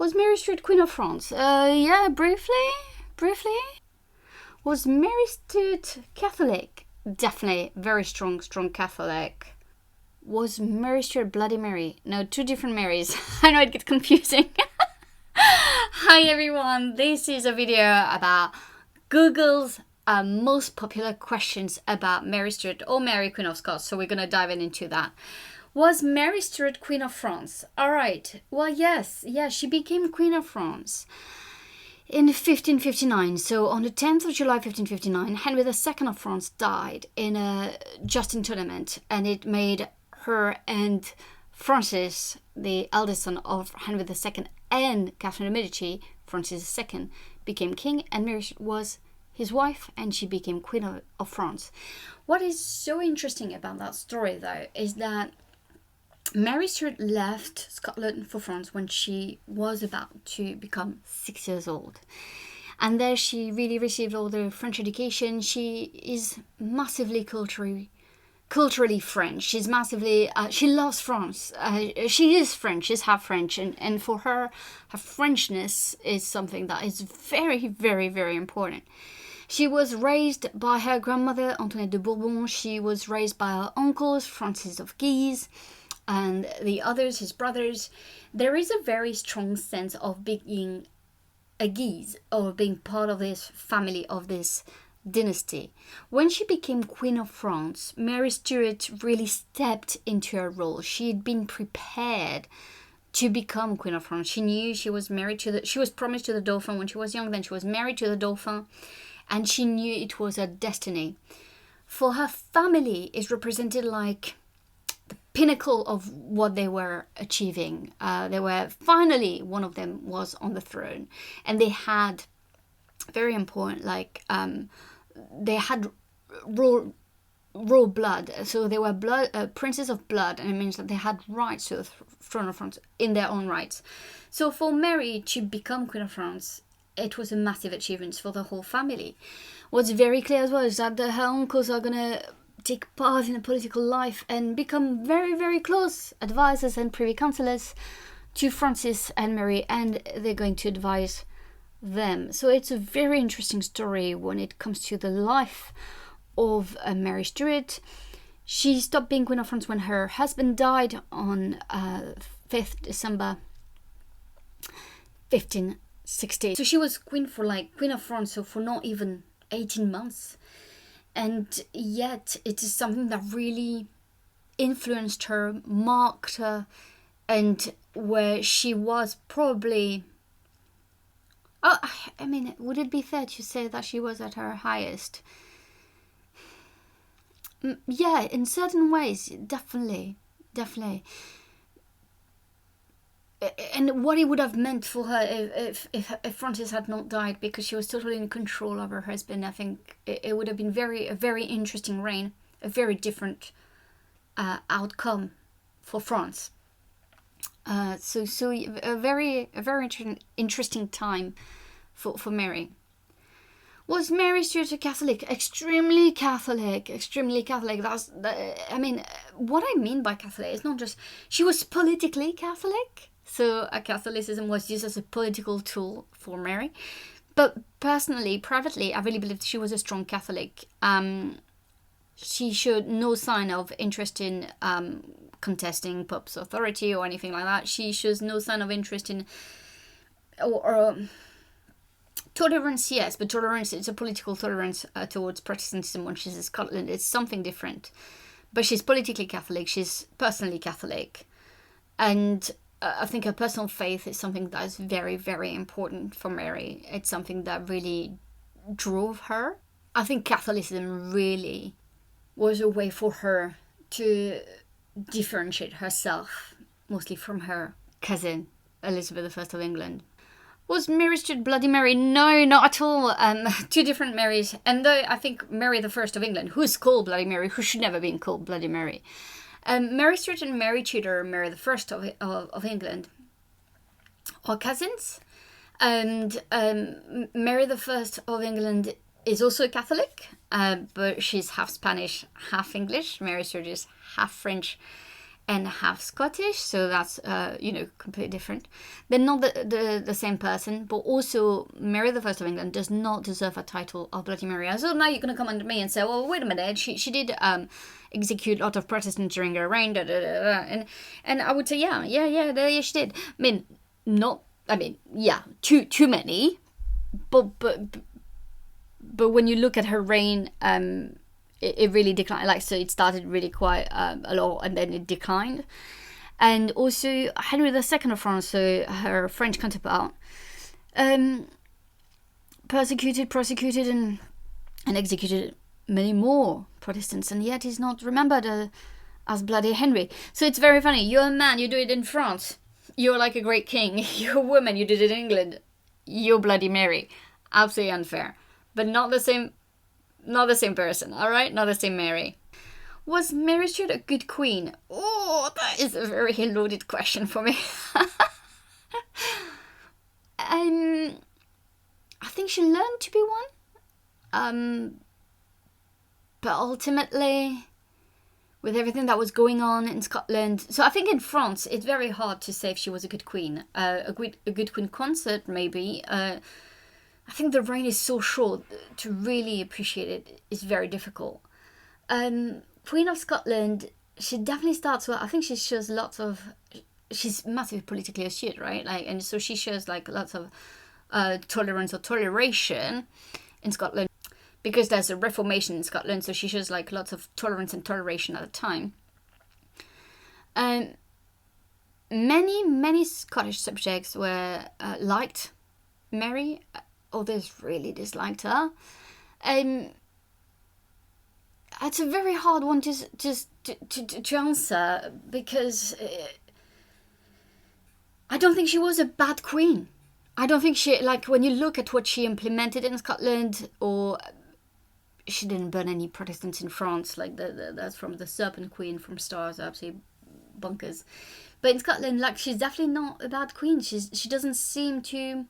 Was Mary Stuart Queen of France? Yeah, briefly. Was Mary Stuart Catholic? Definitely, very strong Catholic. Was Mary Stuart Bloody Mary? No, two different Marys. I know it gets confusing. Hi everyone, this is a video about Google's most popular questions about Mary Stuart or Mary Queen of Scots. So we're going to dive into that. Was Mary Stuart Queen of France? Alright, well yes, she became Queen of France in 1559. So on the 10th of July 1559, Henry II of France died in a justin tournament, and it made her and Francis, the eldest son of Henry II and Catherine de Medici, Francis II, became king, and Mary was his wife, and she became Queen of France. What is so interesting about that story, though, is that Mary Stuart left Scotland for France when she was about to become 6 years old. And there she really received all the French education. She is massively culturally French. She's massively, she loves France. She is French, she's half French. And for her Frenchness is something that is very, very, very important. She was raised by her grandmother, Antoinette de Bourbon. She was raised by her uncles, Francis of Guise, and the others, his brothers. There is a very strong sense of being a Guise, or being part of this family, of this dynasty. When she became Queen of France, Mary Stuart really stepped into her role. She had been prepared to become Queen of France. She knew she was promised to the Dauphin when she was young, then she was married to the Dauphin, and she knew it was her destiny. For her family is represented like the pinnacle of what they were achieving. They were finally, one of them was on the throne, and they had very important, they had royal blood, so they were princes of blood, and it means that they had rights to the throne of France in their own rights. So for Mary to become Queen of France, it was a massive achievement for the whole family. What's very clear as well is that her uncles are gonna take part in the political life and become very, very close advisors and privy councillors to Francis and Mary, and they're going to advise them. So it's a very interesting story when it comes to the life of Mary Stuart. She stopped being Queen of France when her husband died on 5th December 1560. So she was Queen of France, so for not even 18 months. And yet it is something that really influenced her, marked her, and where she was probably... I mean, would it be fair to say that she was at her highest? Yeah, in certain ways, definitely. And what it would have meant for her if Francis had not died, because she was totally in control of her husband. I think it would have been a very interesting reign, a very different outcome for France. So a very interesting time for Mary. Was Mary Stuart a Catholic? Extremely Catholic. I mean, what I mean by Catholic is not just she was politically Catholic. So Catholicism was used as a political tool for Mary. But personally, privately, I really believe she was a strong Catholic. She showed no sign of interest in contesting Pope's authority or anything like that. She shows no sign of interest in tolerance, yes, but tolerance, it's a political tolerance towards Protestantism when she's in Scotland. It's something different. But she's politically Catholic, she's personally Catholic. And I think her personal faith is something that is very, very important for Mary. It's something that really drove her. I think Catholicism really was a way for her to differentiate herself, mostly from her cousin, Elizabeth I of England. Was Mary Stuart Bloody Mary? No, not at all. Two different Marys. And though I think Mary I of England, who is called Bloody Mary, who should never been called Bloody Mary. Mary Stuart and Mary Tudor, Mary I of England, are cousins. And Mary I of England is also Catholic, but she's half Spanish, half English. Mary Stuart is half French and half Scottish, so that's completely different. They're not the same person, but also Mary the First of England does not deserve a title of Bloody Mary. So now you're going to come under me and say, well, wait a minute, she did execute a lot of Protestants during her reign, and I would say, yeah, she did. Too many, but when you look at her reign, it really declined. Like, so it started really quite a lot, and then it declined. And also Henry II of France, so her French counterpart, persecuted, prosecuted, and executed many more Protestants, and yet he's not remembered as Bloody Henry. So it's very funny. You're a man, you do it in France. You're like a great king. You're a woman, you did it in England. You're Bloody Mary. Absolutely unfair. But not the same person, alright? Not the same Mary. Was Mary Stuart a good queen? Oh, that is a very loaded question for me. I think she learned to be one. But ultimately, with everything that was going on in Scotland, so I think in France, it's very hard to say if she was a good queen. A good queen consort, maybe. I think the reign is so short, to really appreciate it is very difficult. Queen of Scotland, she definitely starts well. I think she shows lots of... She's massively politically astute, right? And so she shows lots of tolerance or toleration in Scotland, because there's a reformation in Scotland, so she shows lots of tolerance and toleration at the time. Many Scottish subjects were liked Mary. Others really disliked her. It's a very hard one to answer, because I don't think she was a bad queen. I don't think she, when you look at what she implemented in Scotland, or she didn't burn any Protestants in France, that's from the Serpent Queen from Stars, absolutely bonkers. But in Scotland, she's definitely not a bad queen. She doesn't seem to...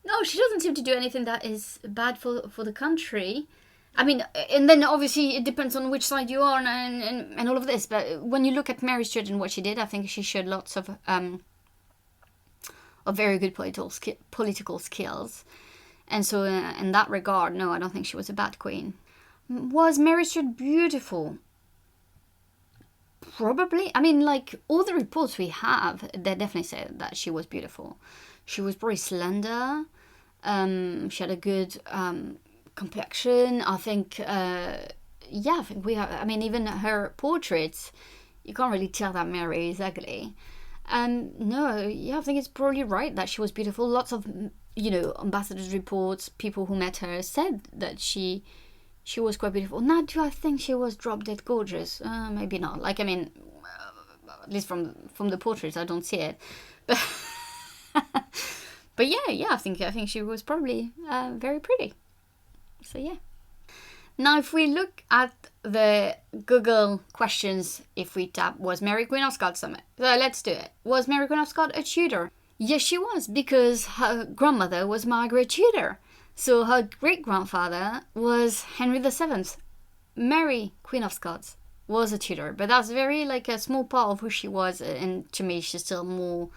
No, she doesn't seem to do anything that is bad for the country. I mean, and then obviously it depends on which side you are and all of this. But when you look at Mary Stuart and what she did, I think she showed lots of very good political skills. And so in that regard, no, I don't think she was a bad queen. Was Mary Stuart beautiful? Probably. I mean, all the reports we have, they definitely say that she was beautiful. She was very slender. She had a good complexion. I think, I think even her portraits, you can't really tell that Mary is ugly. I think it's probably right that she was beautiful. Lots of, ambassadors' reports, people who met her said that she was quite beautiful. Now, do I think she was drop dead gorgeous? Maybe not. At least from the portraits, I don't see it. But but I think she was probably very pretty. So yeah. Now, if we look at the Google questions, if we tap, was Mary Queen of Scots? So let's do it. Was Mary Queen of Scots a Tudor? Yes, she was, because her grandmother was Margaret Tudor. So her great-grandfather was Henry VII. Mary, Queen of Scots, was a Tudor. But that's very, a small part of who she was. And to me, she's still more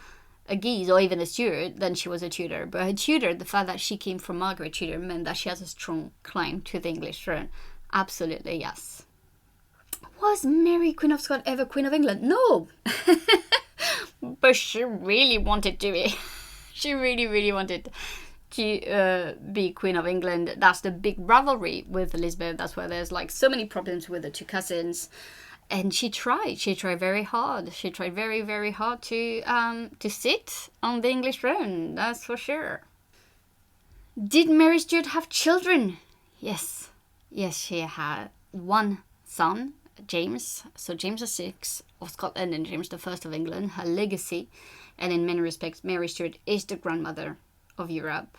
a Guise or even a Stuart than she was a Tudor. But her Tudor, the fact that she came from Margaret Tudor, meant that she has a strong claim to the English throne. Absolutely, yes. Was Mary, Queen of Scots, ever Queen of England? No! But she really wanted to be. She really, really wanted to be Queen of England. That's the big rivalry with Elizabeth. That's why there's so many problems with the two cousins. And she tried very hard. She tried very, very hard to sit on the English throne. That's for sure. Did Mary Stuart have children? Yes. Yes, she had one son, James. So James VI of Scotland and James I of England. Her legacy, and in many respects, Mary Stuart is the grandmother of Europe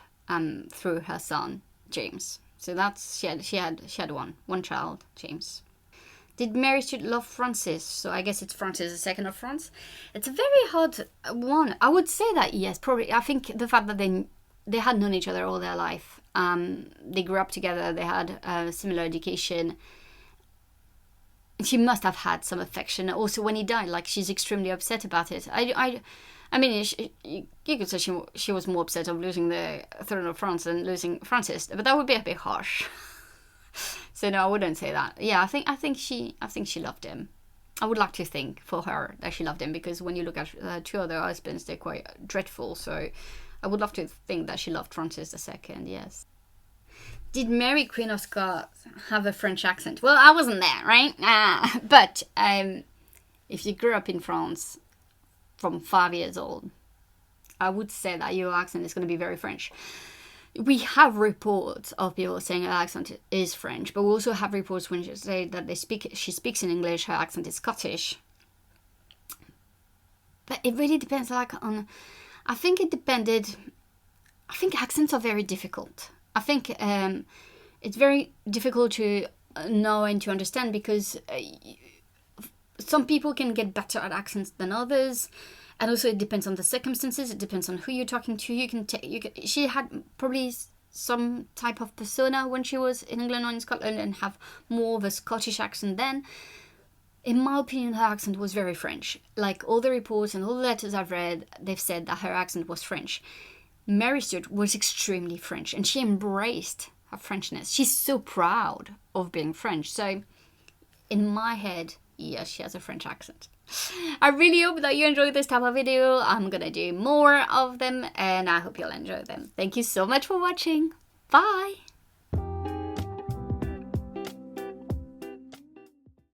through her son, James. So that's she had one child, James. Did Mary Stuart love Francis? So I guess it's Francis II of France. It's a very hard one. I would say that yes, probably. I think the fact that they had known each other all their life. They grew up together. They had a similar education. She must have had some affection. Also, when he died, like, she's extremely upset about it. I mean, you could say she was more upset of losing the throne of France than losing Francis, but that would be a bit harsh. So no, I wouldn't say that. Yeah, I think she loved him. I would like to think for her that she loved him, because when you look at two other husbands, they're quite dreadful. So I would love to think that she loved Francis II. Yes. Did Mary, Queen of Scots, have a French accent? Well, I wasn't there, right? But if you grew up in France from 5 years old, I would say that your accent is going to be very French. We have reports of people saying her accent is French, but we also have reports when she say that she speaks in English, her accent is Scottish. But it really depends, like, on. I think accents are very difficult. I think it's very difficult to know and to understand, because some people can get better at accents than others. And also it depends on the circumstances. It depends on who you're talking to. She had probably some type of persona when she was in England or in Scotland and have more of a Scottish accent then. In my opinion, her accent was very French. Like, all the reports and all the letters I've read, they've said that her accent was French. Mary Stuart was extremely French, and she embraced her Frenchness. She's so proud of being French. So in my head, yes, she has a French accent. I really hope that you enjoyed this type of video. I'm gonna do more of them, and I hope you'll enjoy them. Thank you so much for watching. Bye!